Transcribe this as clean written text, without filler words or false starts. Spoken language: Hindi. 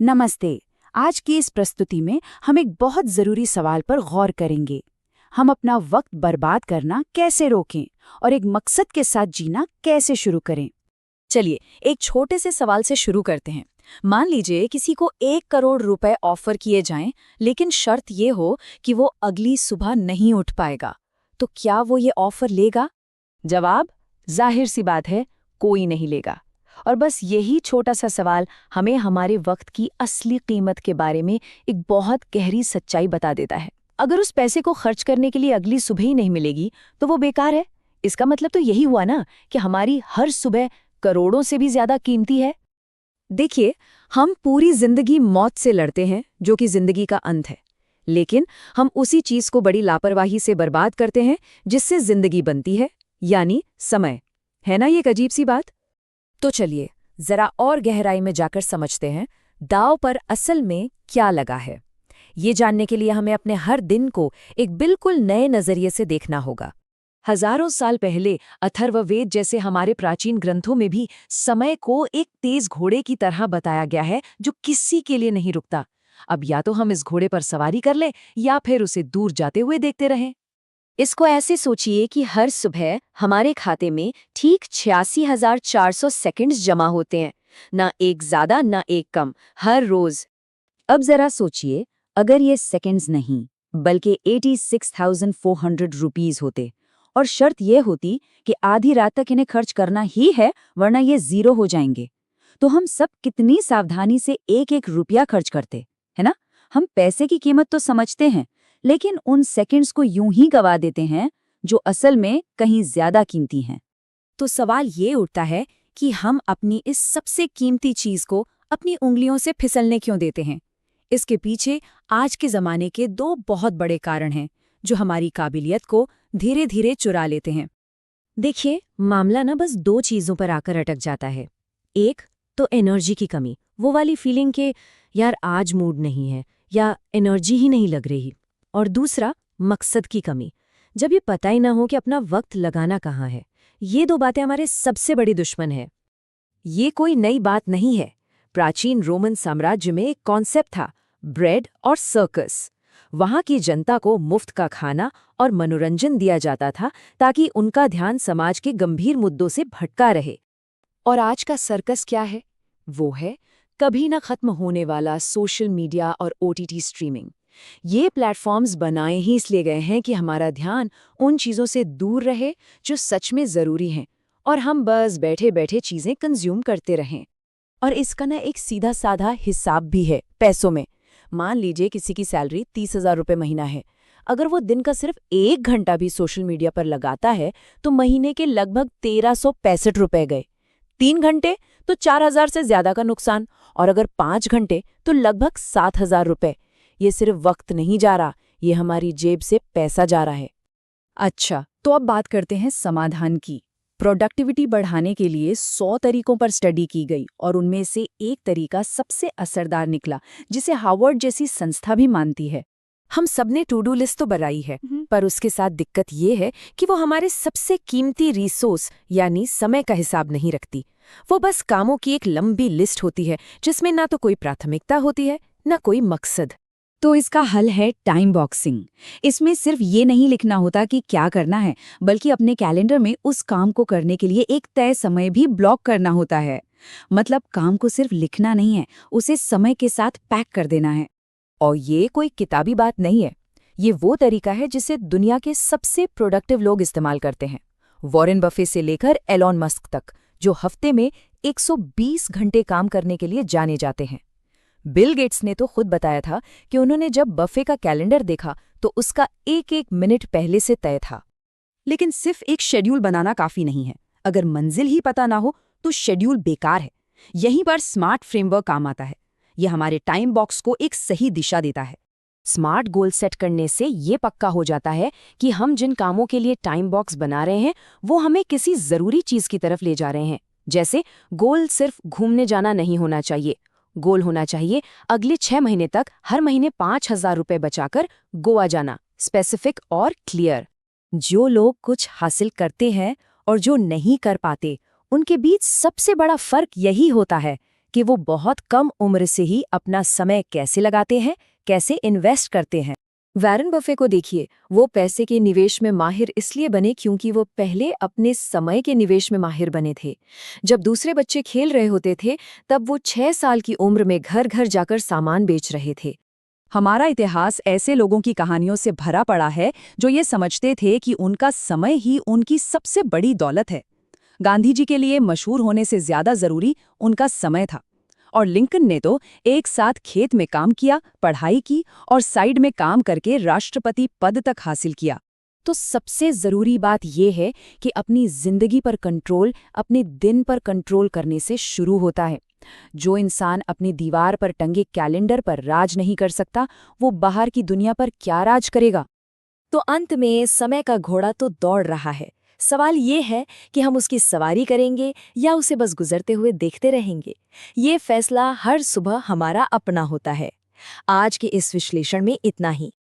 नमस्ते। आज की इस प्रस्तुति में हम एक बहुत ज़रूरी सवाल पर गौर करेंगे। हम अपना वक्त बर्बाद करना कैसे रोकें और एक मकसद के साथ जीना कैसे शुरू करें। चलिए एक छोटे से सवाल से शुरू करते हैं। मान लीजिए किसी को 1 करोड़ रुपए ऑफर किए जाएं, लेकिन शर्त ये हो कि वो अगली सुबह नहीं उठ पाएगा, तो क्या वो ये ऑफर लेगा? जवाब जाहिर सी बात है, कोई नहीं लेगा। और बस यही छोटा सा सवाल हमें हमारे वक्त की असली कीमत के बारे में एक बहुत गहरी सच्चाई बता देता है। अगर उस पैसे को खर्च करने के लिए अगली सुबह ही नहीं मिलेगी तो वो बेकार है। इसका मतलब तो यही हुआ ना कि हमारी हर सुबह करोड़ों से भी ज्यादा कीमती है। देखिए, हम पूरी जिंदगी मौत से लड़ते हैं, जो कि जिंदगी का अंत है, लेकिन हम उसी चीज को बड़ी लापरवाही से बर्बाद करते हैं जिससे जिंदगी बनती है, यानी समय। है ना ये एक अजीब सी बात? तो चलिए जरा और गहराई में जाकर समझते हैं दांव पर असल में क्या लगा है। ये जानने के लिए हमें अपने हर दिन को एक बिल्कुल नए नजरिए से देखना होगा। हजारों साल पहले अथर्ववेद जैसे हमारे प्राचीन ग्रंथों में भी समय को एक तेज घोड़े की तरह बताया गया है जो किसी के लिए नहीं रुकता। अब या तो हम इस घोड़े पर सवारी कर लें या फिर उसे दूर जाते हुए देखते रहें। इसको ऐसे सोचिए कि हर सुबह हमारे खाते में ठीक 86,400 सेकंड्स जमा होते हैं, ना एक ज्यादा ना एक कम, हर रोज। अब जरा सोचिए, अगर ये सेकंड्स नहीं बल्कि 86,400 रुपीस होते और शर्त ये होती कि आधी रात तक इन्हें खर्च करना ही है वरना ये जीरो हो जाएंगे, तो हम सब कितनी सावधानी से एक एक रुपया खर्च करते, है ना? हम पैसे की कीमत तो समझते हैं, लेकिन उन सेकंड्स को यूं ही गवा देते हैं जो असल में कहीं ज्यादा कीमती हैं। तो सवाल ये उठता है कि हम अपनी इस सबसे कीमती चीज को अपनी उंगलियों से फिसलने क्यों देते हैं? इसके पीछे आज के जमाने के दो बहुत बड़े कारण हैं जो हमारी काबिलियत को धीरे धीरे चुरा लेते हैं। देखिए, मामला ना बस दो चीजों पर आकर अटक जाता है। एक तो एनर्जी की कमी, वो वाली फीलिंग के यार आज मूड नहीं है या एनर्जी ही नहीं लग रही। और दूसरा मकसद की कमी, जब ये पता ही ना हो कि अपना वक्त लगाना कहाँ है। ये दो बातें हमारे सबसे बड़ी दुश्मन है। ये कोई नई बात नहीं है। प्राचीन रोमन साम्राज्य में एक कॉन्सेप्ट था, ब्रेड और सर्कस। वहां की जनता को मुफ्त का खाना और मनोरंजन दिया जाता था ताकि उनका ध्यान समाज के गंभीर मुद्दों से भटका रहे। और आज का सर्कस क्या है? वो है कभी ना खत्म होने वाला सोशल मीडिया और ओटीटी स्ट्रीमिंग। ये प्लेटफॉर्म्स बनाए ही इसलिए गए हैं कि हमारा ध्यान उन चीज़ों से दूर रहे जो सच में ज़रूरी हैं और हम बस बैठे बैठे चीज़ें कंज्यूम करते रहें। और इसका ना एक सीधा साधा हिसाब भी है पैसों में। मान लीजिए किसी की सैलरी 30,000 रुपये महीना है। अगर वो दिन का सिर्फ 1 घंटा भी सोशल मीडिया पर लगाता है तो महीने के लगभग 1,365 रुपये गए। 3 घंटे तो 4,000 से ज्यादा का नुकसान, और अगर 5 घंटे तो लगभग 7,000 रुपये। ये सिर्फ वक्त नहीं जा रहा, ये हमारी जेब से पैसा जा रहा है। अच्छा, तो अब बात करते हैं समाधान की। प्रोडक्टिविटी बढ़ाने के लिए 100 तरीकों पर स्टडी की गई और उनमें से एक तरीका सबसे असरदार निकला, जिसे हार्वर्ड जैसी संस्था भी मानती है। हम सबने टू डू लिस्ट तो बनाई है, पर उसके साथ दिक्कत ये है कि वो हमारे सबसे कीमती रिसोर्स यानी समय का हिसाब नहीं रखती। वो बस कामों की एक लंबी लिस्ट होती है जिसमें ना तो कोई प्राथमिकता होती है ना कोई मकसद। तो इसका हल है टाइम बॉक्सिंग। इसमें सिर्फ ये नहीं लिखना होता कि क्या करना है, बल्कि अपने कैलेंडर में उस काम को करने के लिए एक तय समय भी ब्लॉक करना होता है। मतलब काम को सिर्फ लिखना नहीं है, उसे समय के साथ पैक कर देना है। और ये कोई किताबी बात नहीं है, ये वो तरीका है जिसे दुनिया के सबसे प्रोडक्टिव लोग इस्तेमाल करते हैं। वॉरेन बफे से लेकर एलॉन मस्क तक, जो हफ्ते में 120 घंटे काम करने के लिए जाने जाते हैं। बिल गेट्स ने तो खुद बताया था कि उन्होंने जब बफे का कैलेंडर देखा तो उसका एक एक मिनट पहले से तय था। लेकिन सिर्फ एक शेड्यूल बनाना काफी नहीं है। अगर मंजिल ही पता ना हो तो शेड्यूल बेकार है। यहीं पर स्मार्ट फ्रेमवर्क काम आता है। यह हमारे टाइम बॉक्स को एक सही दिशा देता है। स्मार्ट गोल सेट करने से ये पक्का हो जाता है कि हम जिन कामों के लिए टाइम बॉक्स बना रहे हैं वो हमें किसी जरूरी चीज की तरफ ले जा रहे हैं। जैसे गोल सिर्फ घूमने जाना नहीं होना चाहिए, गोल होना चाहिए अगले 6 महीने तक हर महीने 5,000 रुपये बचाकर गोवा जाना। स्पेसिफिक और क्लियर। जो लोग कुछ हासिल करते हैं और जो नहीं कर पाते, उनके बीच सबसे बड़ा फर्क यही होता है कि वो बहुत कम उम्र से ही अपना समय कैसे लगाते हैं, कैसे इन्वेस्ट करते हैं। वॉरेन बफे को देखिए, वो पैसे के निवेश में माहिर इसलिए बने क्योंकि वो पहले अपने समय के निवेश में माहिर बने थे। जब दूसरे बच्चे खेल रहे होते थे, तब वो 6 साल की उम्र में घर घर जाकर सामान बेच रहे थे। हमारा इतिहास ऐसे लोगों की कहानियों से भरा पड़ा है जो ये समझते थे कि उनका समय ही उनकी सबसे बड़ी दौलत है। गांधी जी के लिए मशहूर होने से ज्यादा जरूरी उनका समय था। और लिंकन ने तो एक साथ खेत में काम किया, पढ़ाई की और साइड में काम करके राष्ट्रपति पद तक हासिल किया। तो सबसे ज़रूरी बात यह है कि अपनी ज़िंदगी पर कंट्रोल अपने दिन पर कंट्रोल करने से शुरू होता है। जो इंसान अपनी दीवार पर टंगे कैलेंडर पर राज नहीं कर सकता, वो बाहर की दुनिया पर क्या राज करेगा? तो अंत में समय का घोड़ा तो दौड़ रहा है। सवाल ये है कि हम उसकी सवारी करेंगे या उसे बस गुजरते हुए देखते रहेंगे। ये फैसला हर सुबह हमारा अपना होता है। आज के इस विश्लेषण में इतना ही।